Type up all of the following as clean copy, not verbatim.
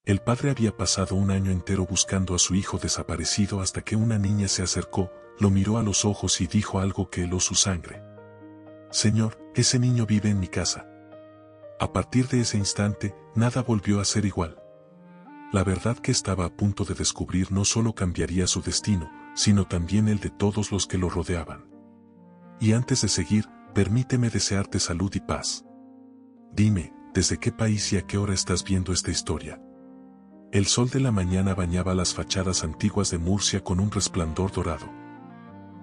El padre había pasado un año entero buscando a su hijo desaparecido hasta que una niña se acercó, lo miró a los ojos y dijo algo que heló su sangre. Señor, ese niño vive en mi casa. A partir de ese instante, nada volvió a ser igual. La verdad que estaba a punto de descubrir no solo cambiaría su destino, sino también el de todos los que lo rodeaban. Y antes de seguir, permíteme desearte salud y paz. Dime, ¿desde qué país y a qué hora estás viendo esta historia? El sol de la mañana bañaba las fachadas antiguas de Murcia con un resplandor dorado.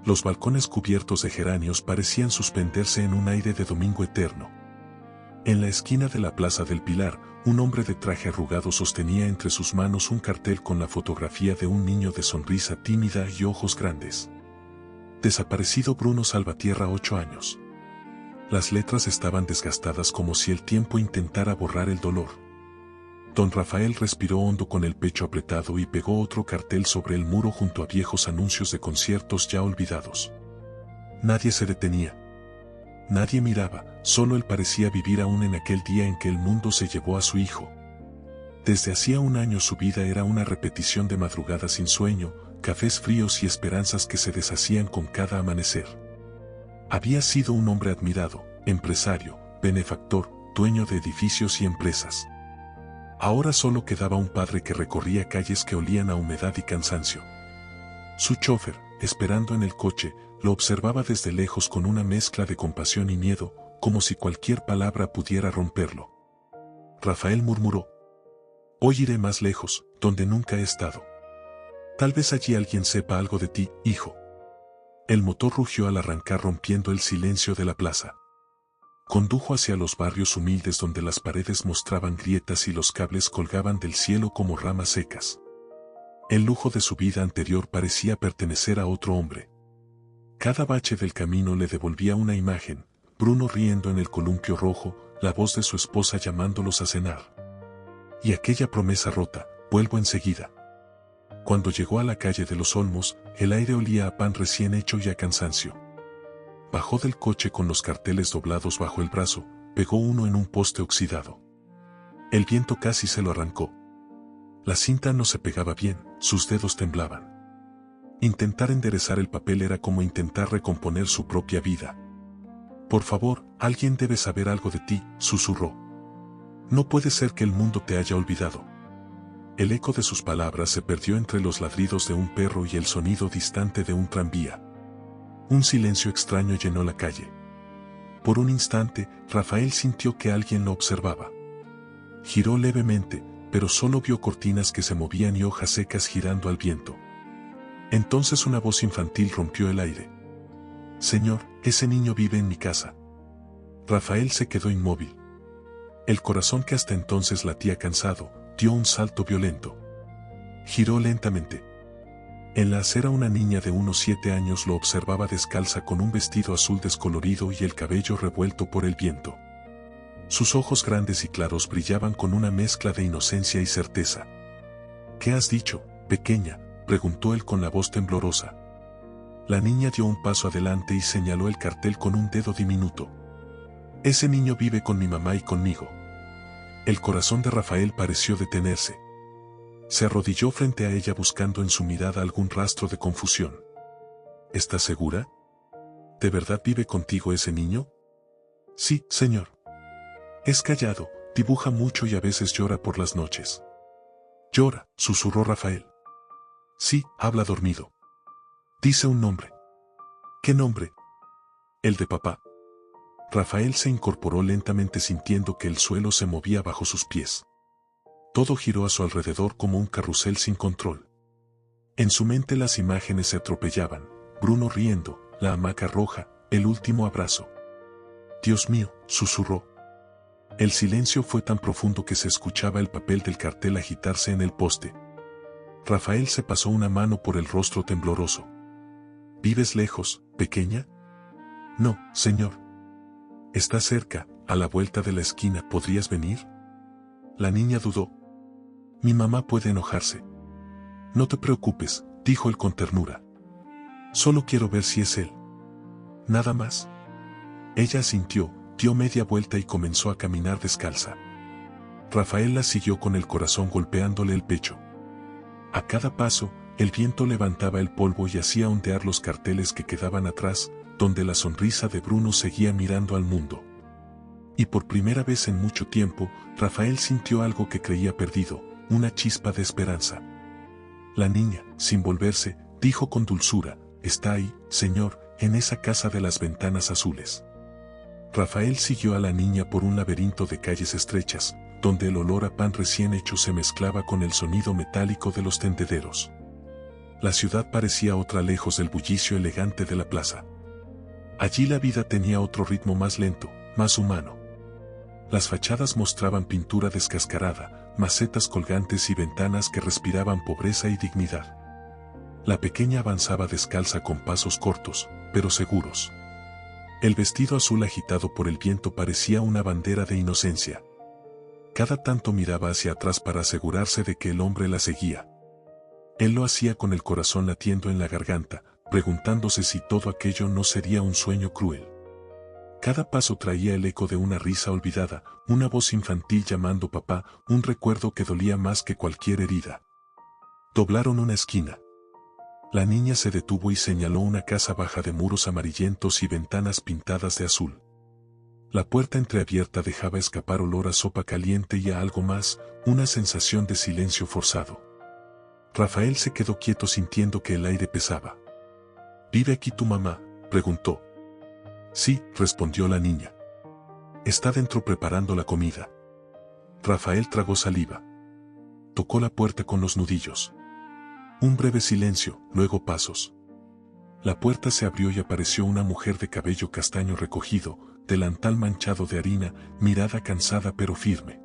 Los balcones cubiertos de geranios parecían suspenderse en un aire de domingo eterno. En la esquina de la Plaza del Pilar, un hombre de traje arrugado sostenía entre sus manos un cartel con la fotografía de un niño de sonrisa tímida y ojos grandes. Desaparecido Bruno Salvatierra, 8 años. Las letras estaban desgastadas como si el tiempo intentara borrar el dolor. Don Rafael respiró hondo con el pecho apretado y pegó otro cartel sobre el muro junto a viejos anuncios de conciertos ya olvidados. Nadie se detenía. Nadie miraba, solo él parecía vivir aún en aquel día en que el mundo se llevó a su hijo. Desde hacía un año su vida era una repetición de madrugadas sin sueño, cafés fríos y esperanzas que se deshacían con cada amanecer. Había sido un hombre admirado, empresario, benefactor, dueño de edificios y empresas. Ahora solo quedaba un padre que recorría calles que olían a humedad y cansancio. Su chofer, esperando en el coche, lo observaba desde lejos con una mezcla de compasión y miedo, como si cualquier palabra pudiera romperlo. Rafael murmuró: «Hoy iré más lejos, donde nunca he estado. Tal vez allí alguien sepa algo de ti, hijo». El motor rugió al arrancar rompiendo el silencio de la plaza. Condujo hacia los barrios humildes donde las paredes mostraban grietas y los cables colgaban del cielo como ramas secas. El lujo de su vida anterior parecía pertenecer a otro hombre. Cada bache del camino le devolvía una imagen: Bruno riendo en el columpio rojo, la voz de su esposa llamándolos a cenar. Y aquella promesa rota: vuelvo enseguida. Cuando llegó a la calle de los Olmos, el aire olía a pan recién hecho y a cansancio. Bajó del coche con los carteles doblados bajo el brazo, pegó uno en un poste oxidado. El viento casi se lo arrancó. La cinta no se pegaba bien, sus dedos temblaban. Intentar enderezar el papel era como intentar recomponer su propia vida. «Por favor, alguien debe saber algo de ti», susurró. «No puede ser que el mundo te haya olvidado». El eco de sus palabras se perdió entre los ladridos de un perro y el sonido distante de un tranvía. Un silencio extraño llenó la calle. Por un instante, Rafael sintió que alguien lo observaba. Giró levemente, pero solo vio cortinas que se movían y hojas secas girando al viento. Entonces una voz infantil rompió el aire. «Señor, ese niño vive en mi casa». Rafael se quedó inmóvil. El corazón que hasta entonces latía cansado, dio un salto violento. Giró lentamente. En la acera una niña de unos 7 años lo observaba descalza con un vestido azul descolorido y el cabello revuelto por el viento. Sus ojos grandes y claros brillaban con una mezcla de inocencia y certeza. «¿Qué has dicho, pequeña?», preguntó él con la voz temblorosa. La niña dio un paso adelante y señaló el cartel con un dedo diminuto. «Ese niño vive con mi mamá y conmigo». El corazón de Rafael pareció detenerse. Se arrodilló frente a ella buscando en su mirada algún rastro de confusión. «¿Estás segura? ¿De verdad vive contigo ese niño?» «Sí, señor». «Es callado, dibuja mucho y a veces llora por las noches». «¿Llora?», susurró Rafael. «Sí, habla dormido». «Dice un nombre». «¿Qué nombre?» «El de papá». Rafael se incorporó lentamente sintiendo que el suelo se movía bajo sus pies. Todo giró a su alrededor como un carrusel sin control. En su mente las imágenes se atropellaban: Bruno riendo, la hamaca roja, el último abrazo. «Dios mío», susurró. El silencio fue tan profundo que se escuchaba el papel del cartel agitarse en el poste. Rafael se pasó una mano por el rostro tembloroso. «¿Vives lejos, pequeña?» «No, señor». «Está cerca, a la vuelta de la esquina, ¿podrías venir?» La niña dudó. «Mi mamá puede enojarse». «No te preocupes», dijo él con ternura. «Solo quiero ver si es él». «Nada más». Ella asintió, dio media vuelta y comenzó a caminar descalza. Rafael la siguió con el corazón golpeándole el pecho. A cada paso, el viento levantaba el polvo y hacía ondear los carteles que quedaban atrás, donde la sonrisa de Bruno seguía mirando al mundo. Y por primera vez en mucho tiempo, Rafael sintió algo que creía perdido, una chispa de esperanza. La niña, sin volverse, dijo con dulzura: «Está ahí, señor, en esa casa de las ventanas azules». Rafael siguió a la niña por un laberinto de calles estrechas, donde el olor a pan recién hecho se mezclaba con el sonido metálico de los tendederos. La ciudad parecía otra lejos del bullicio elegante de la plaza. Allí la vida tenía otro ritmo más lento, más humano. Las fachadas mostraban pintura descascarada, macetas colgantes y ventanas que respiraban pobreza y dignidad. La pequeña avanzaba descalza con pasos cortos, pero seguros. El vestido azul agitado por el viento parecía una bandera de inocencia. Cada tanto miraba hacia atrás para asegurarse de que el hombre la seguía. Él lo hacía con el corazón latiendo en la garganta, preguntándose si todo aquello no sería un sueño cruel. Cada paso traía el eco de una risa olvidada, una voz infantil llamando papá, un recuerdo que dolía más que cualquier herida. Doblaron una esquina. La niña se detuvo y señaló una casa baja de muros amarillentos y ventanas pintadas de azul. La puerta entreabierta dejaba escapar olor a sopa caliente y a algo más, una sensación de silencio forzado. Rafael se quedó quieto sintiendo que el aire pesaba. ¿Vive aquí tu mamá?, preguntó. Sí, respondió la niña. Está dentro preparando la comida. Rafael tragó saliva. Tocó la puerta con los nudillos. Un breve silencio, luego pasos. La puerta se abrió y apareció una mujer de cabello castaño recogido, delantal manchado de harina, mirada cansada pero firme.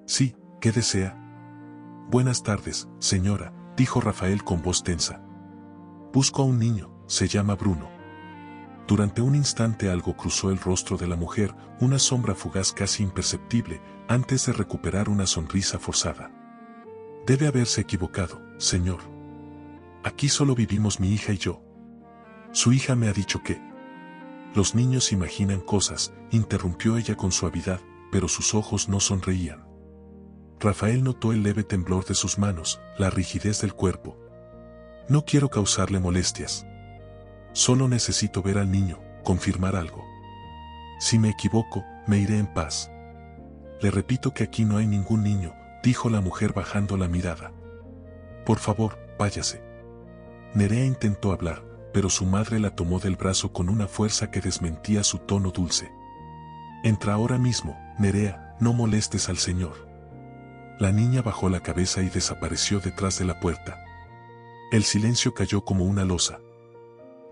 Sí, ¿qué desea? Buenas tardes, señora, dijo Rafael con voz tensa. Busco a un niño, se llama Bruno. Durante un instante algo cruzó el rostro de la mujer, una sombra fugaz casi imperceptible, antes de recuperar una sonrisa forzada. Debe haberse equivocado, señor. Aquí solo vivimos mi hija y yo. Su hija me ha dicho que... Los niños imaginan cosas, interrumpió ella con suavidad, pero sus ojos no sonreían. Rafael notó el leve temblor de sus manos, la rigidez del cuerpo. No quiero causarle molestias. Solo necesito ver al niño, confirmar algo. Si me equivoco, me iré en paz. Le repito que aquí no hay ningún niño, dijo la mujer bajando la mirada. Por favor, váyase. Nerea intentó hablar, pero su madre la tomó del brazo con una fuerza que desmentía su tono dulce. Entra ahora mismo, Nerea, no molestes al señor. La niña bajó la cabeza y desapareció detrás de la puerta. El silencio cayó como una losa.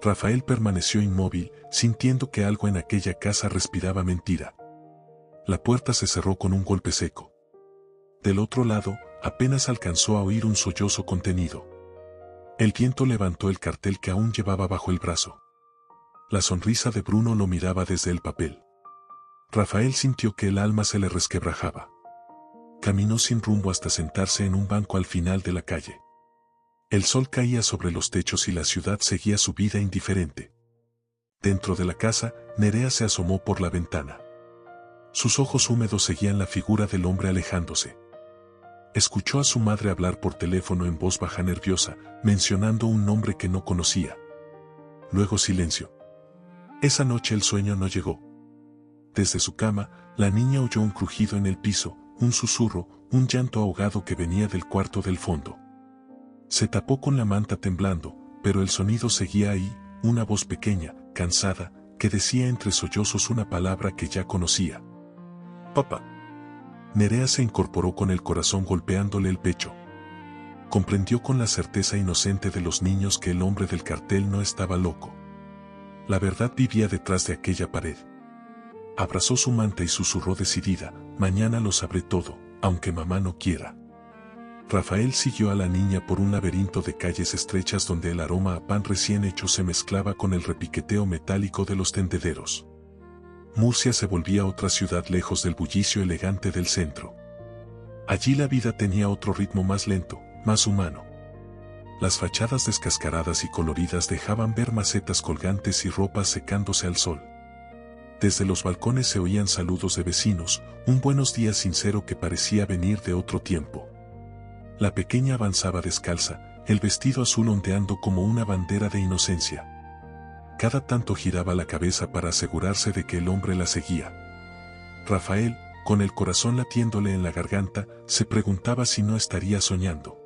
Rafael permaneció inmóvil, sintiendo que algo en aquella casa respiraba mentira. La puerta se cerró con un golpe seco. Del otro lado, apenas alcanzó a oír un sollozo contenido. El viento levantó el cartel que aún llevaba bajo el brazo. La sonrisa de Bruno lo miraba desde el papel. Rafael sintió que el alma se le resquebrajaba. Caminó sin rumbo hasta sentarse en un banco al final de la calle. El sol caía sobre los techos y la ciudad seguía su vida indiferente. Dentro de la casa, Nerea se asomó por la ventana. Sus ojos húmedos seguían la figura del hombre alejándose. Escuchó a su madre hablar por teléfono en voz baja nerviosa, mencionando un nombre que no conocía. Luego silencio. Esa noche el sueño no llegó. Desde su cama, la niña oyó un crujido en el piso, un susurro, un llanto ahogado que venía del cuarto del fondo. Se tapó con la manta temblando, pero el sonido seguía ahí, una voz pequeña, cansada, que decía entre sollozos una palabra que ya conocía. Papá. Nerea se incorporó con el corazón golpeándole el pecho. Comprendió con la certeza inocente de los niños que el hombre del cartel no estaba loco. La verdad vivía detrás de aquella pared. Abrazó su manta y susurró decidida: mañana lo sabré todo, aunque mamá no quiera. Rafael siguió a la niña por un laberinto de calles estrechas donde el aroma a pan recién hecho se mezclaba con el repiqueteo metálico de los tendederos. Murcia se volvía otra ciudad lejos del bullicio elegante del centro. Allí la vida tenía otro ritmo más lento, más humano. Las fachadas descascaradas y coloridas dejaban ver macetas colgantes y ropas secándose al sol. Desde los balcones se oían saludos de vecinos, un buenos días sincero que parecía venir de otro tiempo. La pequeña avanzaba descalza, el vestido azul ondeando como una bandera de inocencia. Cada tanto giraba la cabeza para asegurarse de que el hombre la seguía. Rafael, con el corazón latiéndole en la garganta, se preguntaba si no estaría soñando.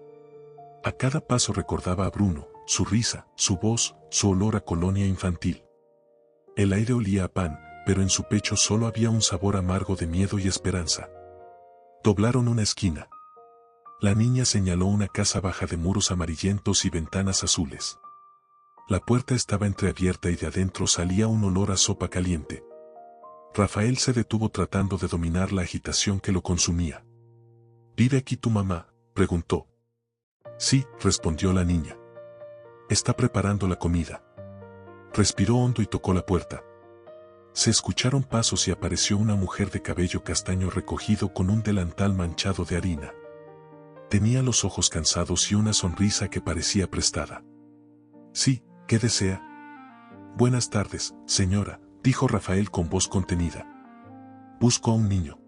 A cada paso recordaba a Bruno, su risa, su voz, su olor a colonia infantil. El aire olía a pan, pero en su pecho solo había un sabor amargo de miedo y esperanza. Doblaron una esquina. La niña señaló una casa baja de muros amarillentos y ventanas azules. La puerta estaba entreabierta y de adentro salía un olor a sopa caliente. Rafael se detuvo tratando de dominar la agitación que lo consumía. ¿Vive aquí tu mamá?, preguntó. Sí, respondió la niña. Está preparando la comida. Respiró hondo y tocó la puerta. Se escucharon pasos y apareció una mujer de cabello castaño recogido con un delantal manchado de harina. Tenía los ojos cansados y una sonrisa que parecía prestada. Sí, ¿qué desea? Buenas tardes, señora, dijo Rafael con voz contenida. Busco a un niño.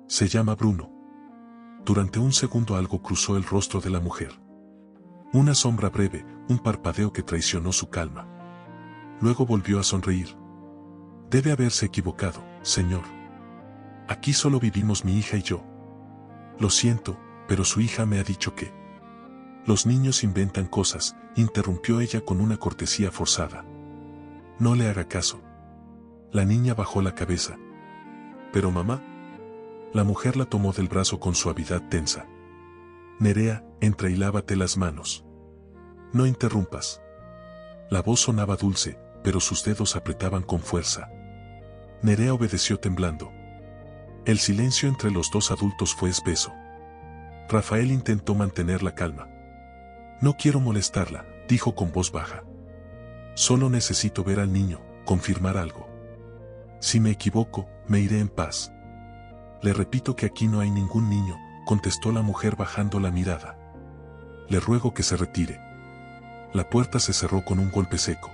Se llama Bruno. Durante un segundo algo cruzó el rostro de la mujer. Una sombra breve, un parpadeo que traicionó su calma. Luego volvió a sonreír. Debe haberse equivocado, señor. Aquí solo vivimos mi hija y yo. Lo siento, pero su hija me ha dicho que... Los niños inventan cosas, interrumpió ella con una cortesía forzada. No le haga caso. La niña bajó la cabeza. ¿Pero mamá? La mujer la tomó del brazo con suavidad tensa. Nerea, entra y lávate las manos. No interrumpas. La voz sonaba dulce, pero sus dedos apretaban con fuerza. Nerea obedeció temblando. El silencio entre los dos adultos fue espeso. Rafael intentó mantener la calma. No quiero molestarla, dijo con voz baja. Solo necesito ver al niño, confirmar algo. Si me equivoco, me iré en paz. Le repito que aquí no hay ningún niño, contestó la mujer bajando la mirada. Le ruego que se retire. La puerta se cerró con un golpe seco.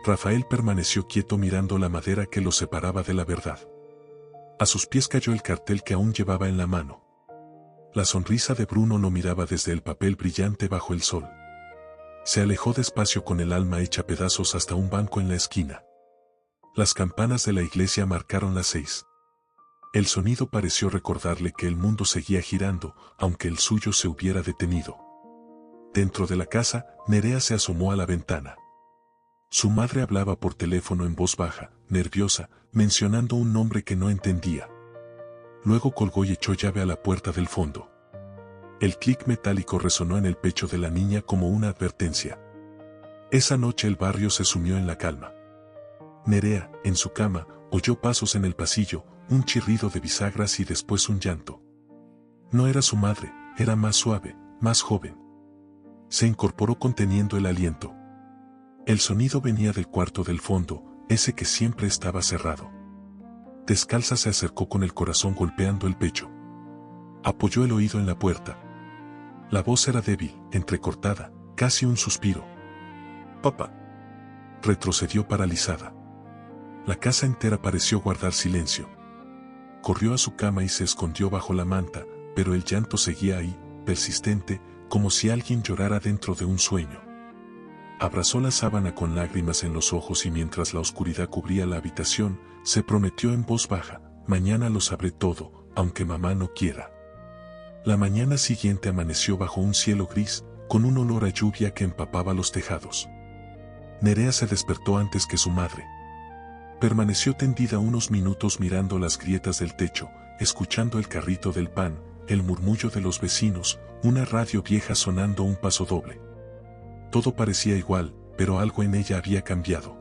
Rafael permaneció quieto mirando la madera que lo separaba de la verdad. A sus pies cayó el cartel que aún llevaba en la mano. La sonrisa de Bruno lo miraba desde el papel brillante bajo el sol. Se alejó despacio con el alma hecha pedazos hasta un banco en la esquina. Las campanas de la iglesia marcaron las 6. El sonido pareció recordarle que el mundo seguía girando, aunque el suyo se hubiera detenido. Dentro de la casa, Nerea se asomó a la ventana. Su madre hablaba por teléfono en voz baja, nerviosa, mencionando un nombre que no entendía. Luego colgó y echó llave a la puerta del fondo. El clic metálico resonó en el pecho de la niña como una advertencia. Esa noche el barrio se sumió en la calma. Nerea, en su cama, oyó pasos en el pasillo, un chirrido de bisagras y después un llanto. No era su madre, era más suave, más joven. Se incorporó conteniendo el aliento. El sonido venía del cuarto del fondo, ese que siempre estaba cerrado. Descalza se acercó con el corazón golpeando el pecho. Apoyó el oído en la puerta. La voz era débil, entrecortada, casi un suspiro. «Papá». Retrocedió paralizada. La casa entera pareció guardar silencio. Corrió a su cama y se escondió bajo la manta, pero el llanto seguía ahí, persistente, como si alguien llorara dentro de un sueño. Abrazó la sábana con lágrimas en los ojos y mientras la oscuridad cubría la habitación, se prometió en voz baja, mañana lo sabré todo, aunque mamá no quiera. La mañana siguiente amaneció bajo un cielo gris, con un olor a lluvia que empapaba los tejados. Nerea se despertó antes que su madre. Permaneció tendida unos minutos mirando las grietas del techo, escuchando el carrito del pan, el murmullo de los vecinos, una radio vieja sonando un pasodoble. Todo parecía igual, pero algo en ella había cambiado.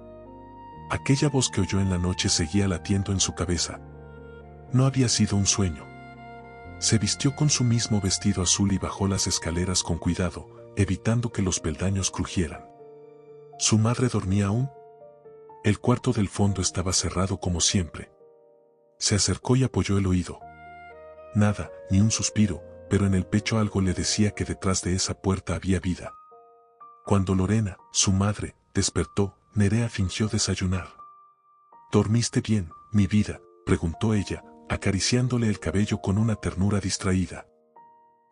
Aquella voz que oyó en la noche seguía latiendo en su cabeza. No había sido un sueño. Se vistió con su mismo vestido azul y bajó las escaleras con cuidado, evitando que los peldaños crujieran. ¿Su madre dormía aún? El cuarto del fondo estaba cerrado como siempre. Se acercó y apoyó el oído. Nada, ni un suspiro, pero en el pecho algo le decía que detrás de esa puerta había vida. Cuando Lorena, su madre, despertó, Nerea fingió desayunar. ¿Dormiste bien, mi vida?, preguntó ella, acariciándole el cabello con una ternura distraída.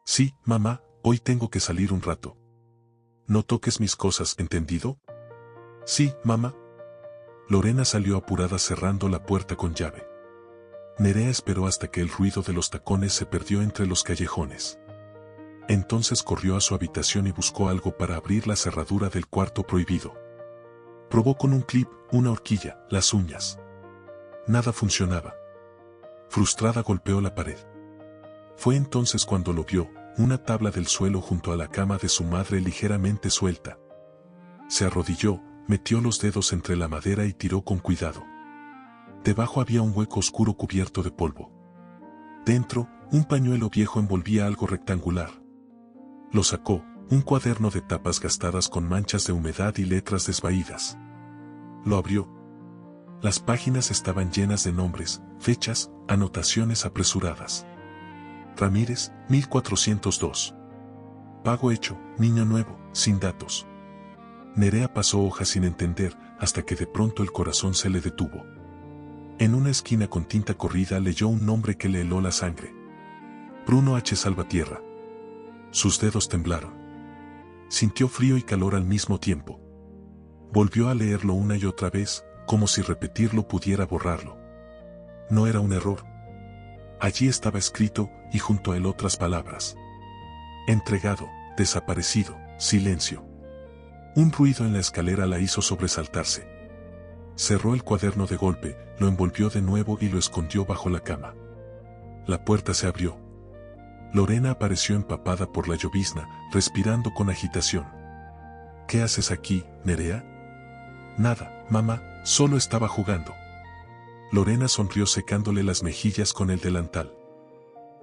Sí, mamá, hoy tengo que salir un rato. No toques mis cosas, ¿entendido? Sí, mamá. Lorena salió apurada cerrando la puerta con llave. Nerea esperó hasta que el ruido de los tacones se perdió entre los callejones. Entonces corrió a su habitación y buscó algo para abrir la cerradura del cuarto prohibido. Probó con un clip, una horquilla, las uñas. Nada funcionaba. Frustrada golpeó la pared. Fue entonces cuando lo vio, una tabla del suelo junto a la cama de su madre ligeramente suelta. Se arrodilló, metió los dedos entre la madera y tiró con cuidado. Debajo había un hueco oscuro cubierto de polvo. Dentro, un pañuelo viejo envolvía algo rectangular. Lo sacó, un cuaderno de tapas gastadas con manchas de humedad y letras desvaídas. Lo abrió. Las páginas estaban llenas de nombres, fechas, anotaciones apresuradas. Ramírez, 1402. Pago hecho, niño nuevo, sin datos. Nerea pasó hojas sin entender, hasta que de pronto el corazón se le detuvo. En una esquina con tinta corrida leyó un nombre que le heló la sangre. Bruno H. Salvatierra. Sus dedos temblaron. Sintió frío y calor al mismo tiempo. Volvió a leerlo una y otra vez, como si repetirlo pudiera borrarlo. No era un error. Allí estaba escrito, y junto a él otras palabras. Entregado, desaparecido, silencio. Un ruido en la escalera la hizo sobresaltarse. Cerró el cuaderno de golpe, lo envolvió de nuevo y lo escondió bajo la cama. La puerta se abrió. Lorena apareció empapada por la llovizna, respirando con agitación. ¿Qué haces aquí, Nerea? Nada, mamá, solo estaba jugando. Lorena sonrió secándole las mejillas con el delantal.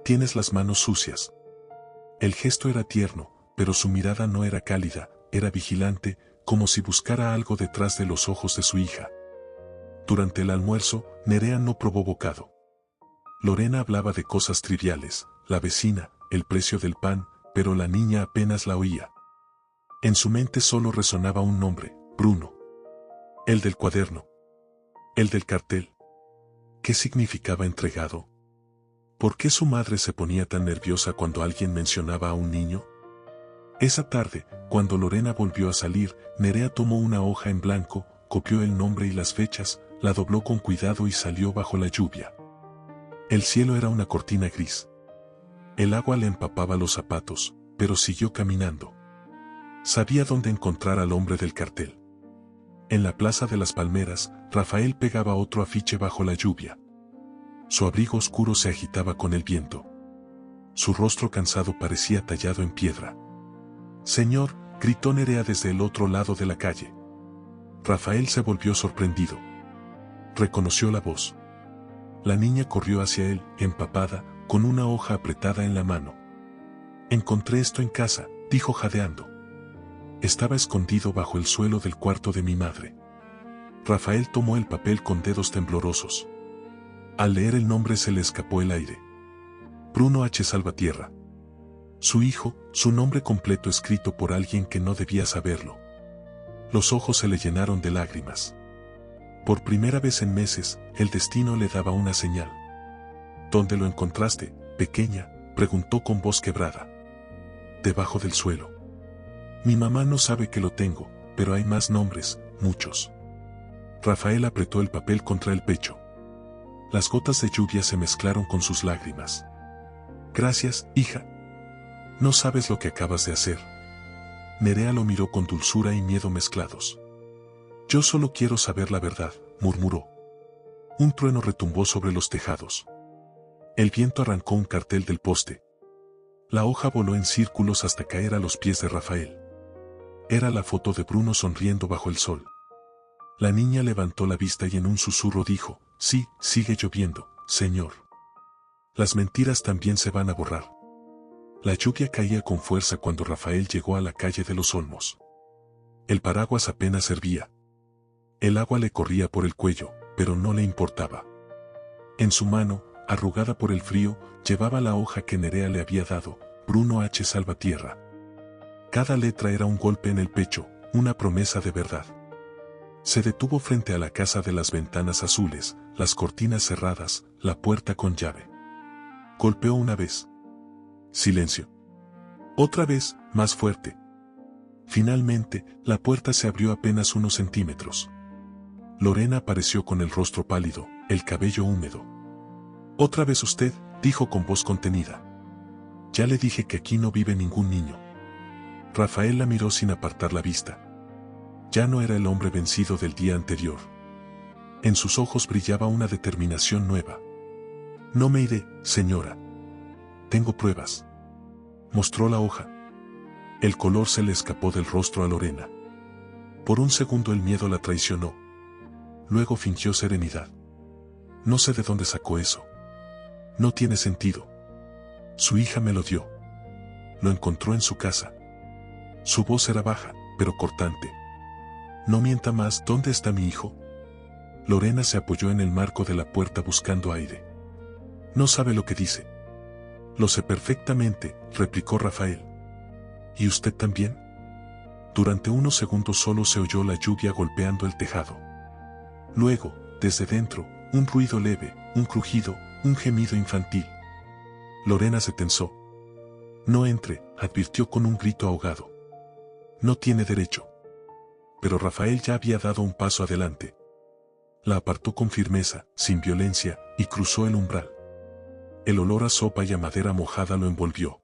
Tienes las manos sucias. El gesto era tierno, pero su mirada no era cálida, era vigilante, como si buscara algo detrás de los ojos de su hija. Durante el almuerzo, Nerea no probó bocado. Lorena hablaba de cosas triviales, la vecina, el precio del pan, pero la niña apenas la oía. En su mente solo resonaba un nombre, Bruno. El del cuaderno. El del cartel. ¿Qué significaba entregado? ¿Por qué su madre se ponía tan nerviosa cuando alguien mencionaba a un niño? Esa tarde, cuando Lorena volvió a salir, Nerea tomó una hoja en blanco, copió el nombre y las fechas, la dobló con cuidado y salió bajo la lluvia. El cielo era una cortina gris. El agua le empapaba los zapatos, pero siguió caminando. Sabía dónde encontrar al hombre del cartel. En la Plaza de las Palmeras, Rafael pegaba otro afiche bajo la lluvia. Su abrigo oscuro se agitaba con el viento. Su rostro cansado parecía tallado en piedra. «Señor», gritó Nerea desde el otro lado de la calle. Rafael se volvió sorprendido. Reconoció la voz. La niña corrió hacia él, empapada, con una hoja apretada en la mano. «Encontré esto en casa», dijo jadeando. Estaba escondido bajo el suelo del cuarto de mi madre. Rafael tomó el papel con dedos temblorosos. Al leer el nombre se le escapó el aire. Bruno H. Salvatierra. Su hijo, su nombre completo escrito por alguien que no debía saberlo. Los ojos se le llenaron de lágrimas. Por primera vez en meses, el destino le daba una señal. ¿Dónde lo encontraste, pequeña?, preguntó con voz quebrada. Debajo del suelo. Mi mamá no sabe que lo tengo, pero hay más nombres, muchos. Rafael apretó el papel contra el pecho. Las gotas de lluvia se mezclaron con sus lágrimas. Gracias, hija. No sabes lo que acabas de hacer. Nerea lo miró con dulzura y miedo mezclados. Yo solo quiero saber la verdad, murmuró. Un trueno retumbó sobre los tejados. El viento arrancó un cartel del poste. La hoja voló en círculos hasta caer a los pies de Rafael. Era la foto de Bruno sonriendo bajo el sol. La niña levantó la vista y en un susurro dijo, «Sí, sigue lloviendo, señor. Las mentiras también se van a borrar». La lluvia caía con fuerza cuando Rafael llegó a la calle de los Olmos. El paraguas apenas servía. El agua le corría por el cuello, pero no le importaba. En su mano, arrugada por el frío, llevaba la hoja que Nerea le había dado, Bruno H. Salvatierra. Cada letra era un golpe en el pecho, una promesa de verdad. Se detuvo frente a la casa de las ventanas azules, las cortinas cerradas, la puerta con llave. Golpeó una vez. Silencio. Otra vez, más fuerte. Finalmente, la puerta se abrió apenas unos centímetros. Lorena apareció con el rostro pálido, el cabello húmedo. «Otra vez usted», dijo con voz contenida. «Ya le dije que aquí no vive ningún niño». Rafael la miró sin apartar la vista. Ya no era el hombre vencido del día anterior. En sus ojos brillaba una determinación nueva. «No me iré, señora. Tengo pruebas». Mostró la hoja. El color se le escapó del rostro a Lorena. Por un segundo el miedo la traicionó. Luego fingió serenidad. «No sé de dónde sacó eso. No tiene sentido. Su hija me lo dio. Lo encontró en su casa». Su voz era baja, pero cortante. «No mienta más, ¿dónde está mi hijo?» Lorena se apoyó en el marco de la puerta buscando aire. «No sabe lo que dice». «Lo sé perfectamente», replicó Rafael. «¿Y usted también?» Durante unos segundos solo se oyó la lluvia golpeando el tejado. Luego, desde dentro, un ruido leve, un crujido, un gemido infantil. Lorena se tensó. «No entre», advirtió con un grito ahogado. «No tiene derecho». Pero Rafael ya había dado un paso adelante. La apartó con firmeza, sin violencia, y cruzó el umbral. El olor a sopa y a madera mojada lo envolvió.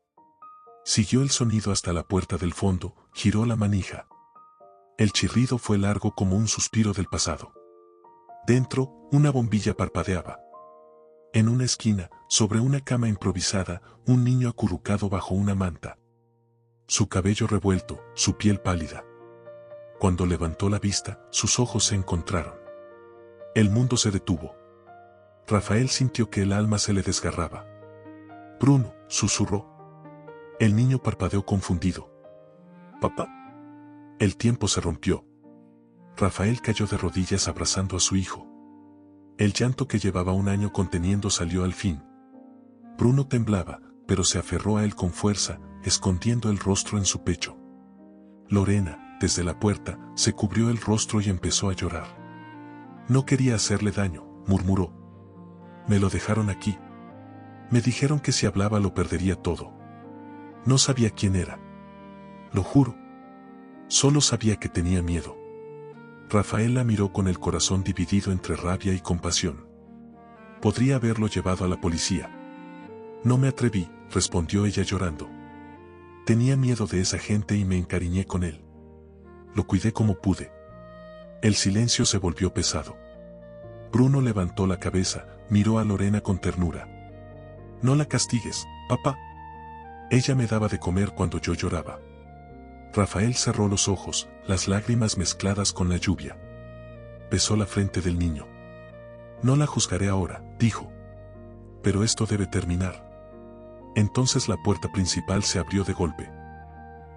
Siguió el sonido hasta la puerta del fondo, giró la manija. El chirrido fue largo como un suspiro del pasado. Dentro, una bombilla parpadeaba. En una esquina, sobre una cama improvisada, un niño acurrucado bajo una manta. Su cabello revuelto, su piel pálida. Cuando levantó la vista, sus ojos se encontraron. El mundo se detuvo. Rafael sintió que el alma se le desgarraba. «Bruno», susurró. El niño parpadeó confundido. «¿Papá?» El tiempo se rompió. Rafael cayó de rodillas abrazando a su hijo. El llanto que llevaba un año conteniendo salió al fin. Bruno temblaba, pero se aferró a él con fuerza, escondiendo el rostro en su pecho. Lorena, desde la puerta, se cubrió el rostro y empezó a llorar. «No quería hacerle daño», murmuró. «Me lo dejaron aquí. Me dijeron que si hablaba lo perdería todo. No sabía quién era. Lo juro. Solo sabía que tenía miedo». Rafael la miró con el corazón dividido entre rabia y compasión. Podría haberlo llevado a la policía. «No me atreví», respondió ella llorando. «Tenía miedo de esa gente y me encariñé con él. Lo cuidé como pude». El silencio se volvió pesado. Bruno levantó la cabeza, miró a Lorena con ternura. «No la castigues, papá. Ella me daba de comer cuando yo lloraba». Rafael cerró los ojos, las lágrimas mezcladas con la lluvia. Besó la frente del niño. «No la juzgaré ahora», dijo. «Pero esto debe terminar». Entonces la puerta principal se abrió de golpe.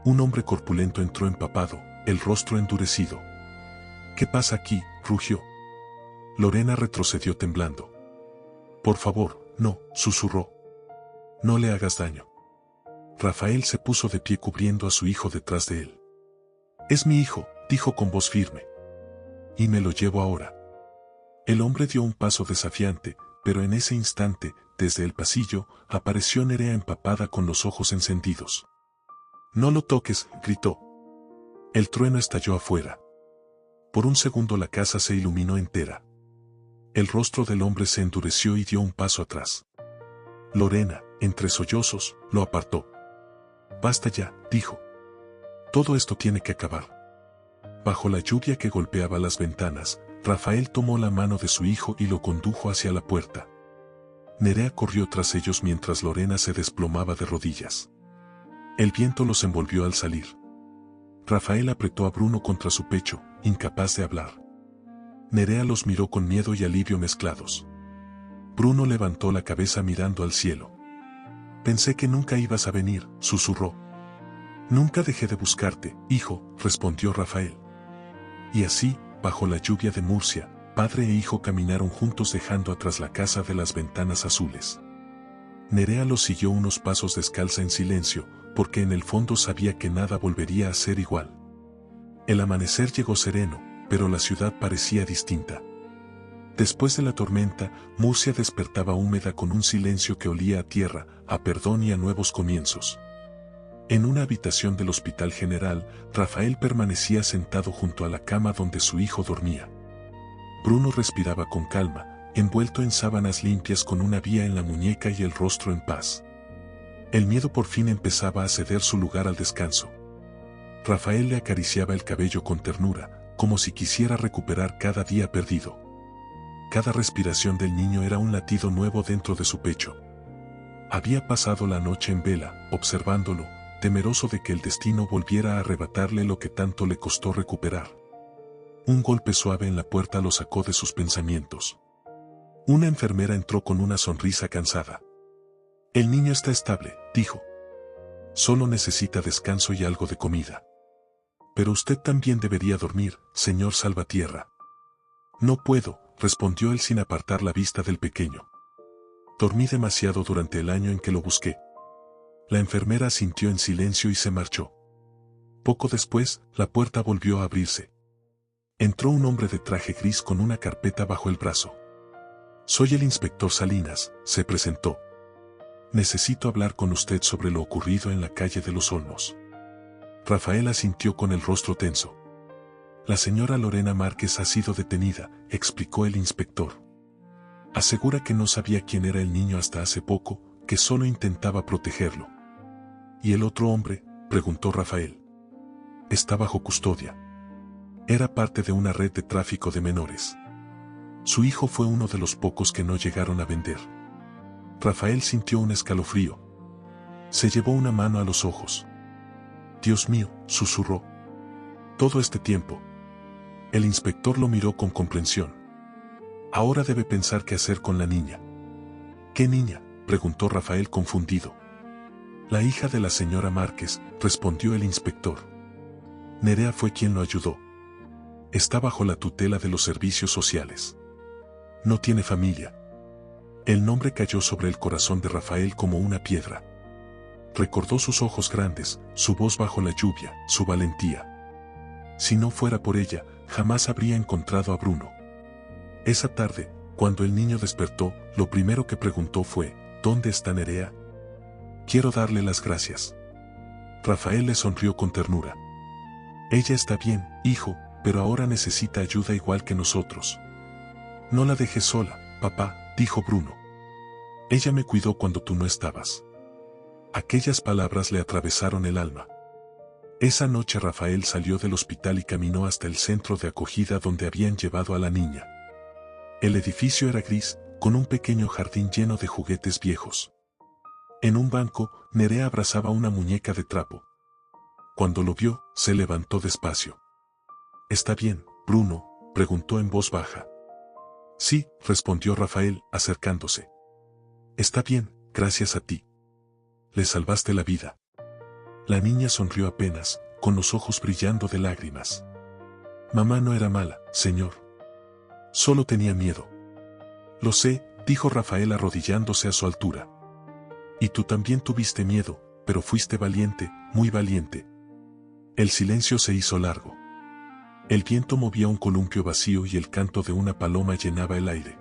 Un hombre corpulento entró empapado, el rostro endurecido. «¿Qué pasa aquí?», rugió. Lorena retrocedió temblando. «Por favor, no», susurró. «No le hagas daño». Rafael se puso de pie cubriendo a su hijo detrás de él. «Es mi hijo», dijo con voz firme. «Y me lo llevo ahora». El hombre dio un paso desafiante, pero en ese instante, desde el pasillo, apareció Nerea empapada con los ojos encendidos. «No lo toques», gritó. El trueno estalló afuera. Por un segundo la casa se iluminó entera. El rostro del hombre se endureció y dio un paso atrás. Lorena, entre sollozos, lo apartó. «Basta ya», dijo. «Todo esto tiene que acabar». Bajo la lluvia que golpeaba las ventanas, Rafael tomó la mano de su hijo y lo condujo hacia la puerta. Nerea corrió tras ellos mientras Lorena se desplomaba de rodillas. El viento los envolvió al salir. Rafael apretó a Bruno contra su pecho, incapaz de hablar. Nerea los miró con miedo y alivio mezclados. Bruno levantó la cabeza mirando al cielo. «Pensé que nunca ibas a venir», susurró. «Nunca dejé de buscarte, hijo», respondió Rafael. Y así, bajo la lluvia de Murcia, padre e hijo caminaron juntos dejando atrás la casa de las ventanas azules. Nerea los siguió unos pasos descalza en silencio, porque en el fondo sabía que nada volvería a ser igual. El amanecer llegó sereno, pero la ciudad parecía distinta. Después de la tormenta, Murcia despertaba húmeda con un silencio que olía a tierra, a perdón y a nuevos comienzos. En una habitación del Hospital General, Rafael permanecía sentado junto a la cama donde su hijo dormía. Bruno respiraba con calma, envuelto en sábanas limpias con una vía en la muñeca y el rostro en paz. El miedo por fin empezaba a ceder su lugar al descanso. Rafael le acariciaba el cabello con ternura, como si quisiera recuperar cada día perdido. Cada respiración del niño era un latido nuevo dentro de su pecho. Había pasado la noche en vela, observándolo, temeroso de que el destino volviera a arrebatarle lo que tanto le costó recuperar. Un golpe suave en la puerta lo sacó de sus pensamientos. Una enfermera entró con una sonrisa cansada. «El niño está estable», dijo. «Solo necesita descanso y algo de comida. Pero usted también debería dormir, señor Salvatierra». «No puedo», respondió él sin apartar la vista del pequeño. «Dormí demasiado durante el año en que lo busqué». La enfermera asintió en silencio y se marchó. Poco después, la puerta volvió a abrirse. Entró un hombre de traje gris con una carpeta bajo el brazo. «Soy el inspector Salinas», se presentó. «Necesito hablar con usted sobre lo ocurrido en la calle de los Olmos». Rafael asintió con el rostro tenso. «La señora Lorena Márquez ha sido detenida», explicó el inspector. «Asegura que no sabía quién era el niño hasta hace poco, que solo intentaba protegerlo». «¿Y el otro hombre?», preguntó Rafael. «Está bajo custodia. Era parte de una red de tráfico de menores. Su hijo fue uno de los pocos que no llegaron a vender». Rafael sintió un escalofrío. Se llevó una mano a los ojos. «Dios mío», susurró. «Todo este tiempo». El inspector lo miró con comprensión. «Ahora debe pensar qué hacer con la niña». «¿Qué niña?», preguntó Rafael confundido. «La hija de la señora Márquez», respondió el inspector. «Nerea fue quien lo ayudó. Está bajo la tutela de los servicios sociales. No tiene familia». El nombre cayó sobre el corazón de Rafael como una piedra. Recordó sus ojos grandes, su voz bajo la lluvia, su valentía. Si no fuera por ella, jamás habría encontrado a Bruno. Esa tarde, cuando el niño despertó, lo primero que preguntó fue: «¿Dónde está Nerea?». «Quiero darle las gracias». Rafael le sonrió con ternura. «Ella está bien, hijo, pero ahora necesita ayuda igual que nosotros». «No la dejes sola, papá», dijo Bruno. «Ella me cuidó cuando tú no estabas». Aquellas palabras le atravesaron el alma. Esa noche Rafael salió del hospital y caminó hasta el centro de acogida donde habían llevado a la niña. El edificio era gris, con un pequeño jardín lleno de juguetes viejos. En un banco, Nerea abrazaba una muñeca de trapo. Cuando lo vio, se levantó despacio. «¿Está bien, Bruno?», preguntó en voz baja. «Sí», respondió Rafael, acercándose. «Está bien, gracias a ti. Le salvaste la vida». La niña sonrió apenas, con los ojos brillando de lágrimas. «Mamá no era mala, señor. Solo tenía miedo». «Lo sé», dijo Rafael arrodillándose a su altura. «Y tú también tuviste miedo, pero fuiste valiente, muy valiente». El silencio se hizo largo. El viento movía un columpio vacío y el canto de una paloma llenaba el aire.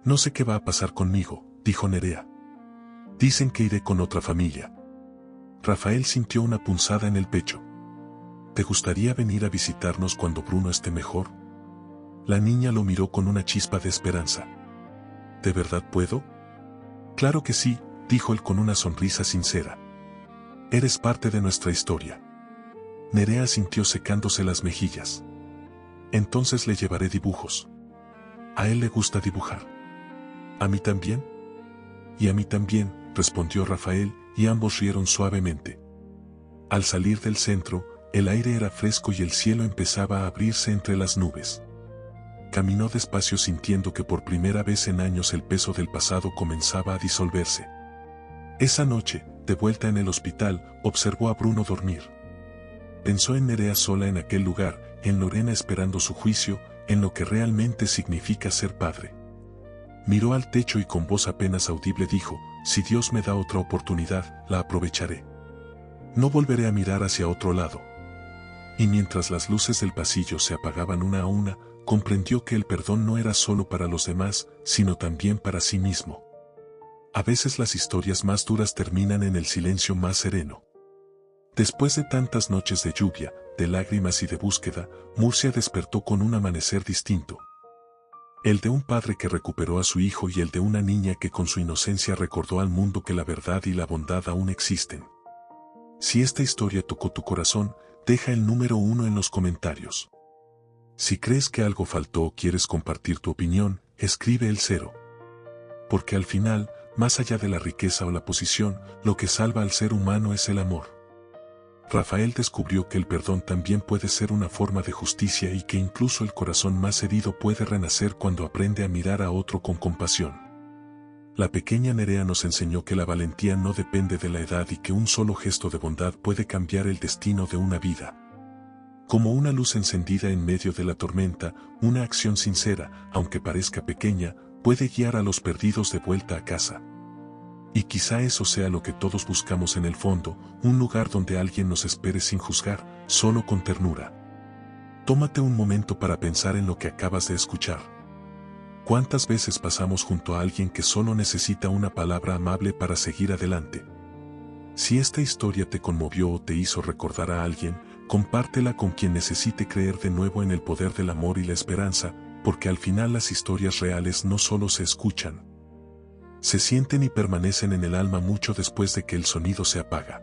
«No sé qué va a pasar conmigo», dijo Nerea. «Dicen que iré con otra familia». Rafael sintió una punzada en el pecho. «¿Te gustaría venir a visitarnos cuando Bruno esté mejor?». La niña lo miró con una chispa de esperanza. «¿De verdad puedo?». «Claro que sí», dijo él con una sonrisa sincera. «Eres parte de nuestra historia». Nerea sintió secándose las mejillas. «Entonces le llevaré dibujos. A él le gusta dibujar». «¿A mí también?». «Y a mí también», respondió Rafael, y ambos rieron suavemente. Al salir del centro, el aire era fresco y el cielo empezaba a abrirse entre las nubes. Caminó despacio sintiendo que por primera vez en años el peso del pasado comenzaba a disolverse. Esa noche, de vuelta en el hospital, observó a Bruno dormir. Pensó en Nerea sola en aquel lugar, en Lorena esperando su juicio, en lo que realmente significa ser padre. Miró al techo y con voz apenas audible dijo: «Si Dios me da otra oportunidad, la aprovecharé. No volveré a mirar hacia otro lado». y mientras las luces del pasillo se apagaban una a una, comprendió que el perdón no era solo para los demás, sino también para sí mismo. A veces las historias más duras terminan en el silencio más sereno. Después de tantas noches de lluvia, de lágrimas y de búsqueda, Murcia despertó con un amanecer distinto. El de un padre que recuperó a su hijo y el de una niña que con su inocencia recordó al mundo que la verdad y la bondad aún existen. Si esta historia tocó tu corazón, deja el número 1 en los comentarios. Si crees que algo faltó o quieres compartir tu opinión, escribe el 0. Porque al final, más allá de la riqueza o la posición, lo que salva al ser humano es el amor. Rafael descubrió que el perdón también puede ser una forma de justicia y que incluso el corazón más herido puede renacer cuando aprende a mirar a otro con compasión. La pequeña Nerea nos enseñó que la valentía no depende de la edad y que un solo gesto de bondad puede cambiar el destino de una vida. Como una luz encendida en medio de la tormenta, una acción sincera, aunque parezca pequeña, puede guiar a los perdidos de vuelta a casa. Y quizá eso sea lo que todos buscamos en el fondo, un lugar donde alguien nos espere sin juzgar, solo con ternura. Tómate un momento para pensar en lo que acabas de escuchar. ¿Cuántas veces pasamos junto a alguien que solo necesita una palabra amable para seguir adelante? Si esta historia te conmovió o te hizo recordar a alguien, compártela con quien necesite creer de nuevo en el poder del amor y la esperanza, porque al final las historias reales no solo se escuchan, se sienten y permanecen en el alma mucho después de que el sonido se apaga.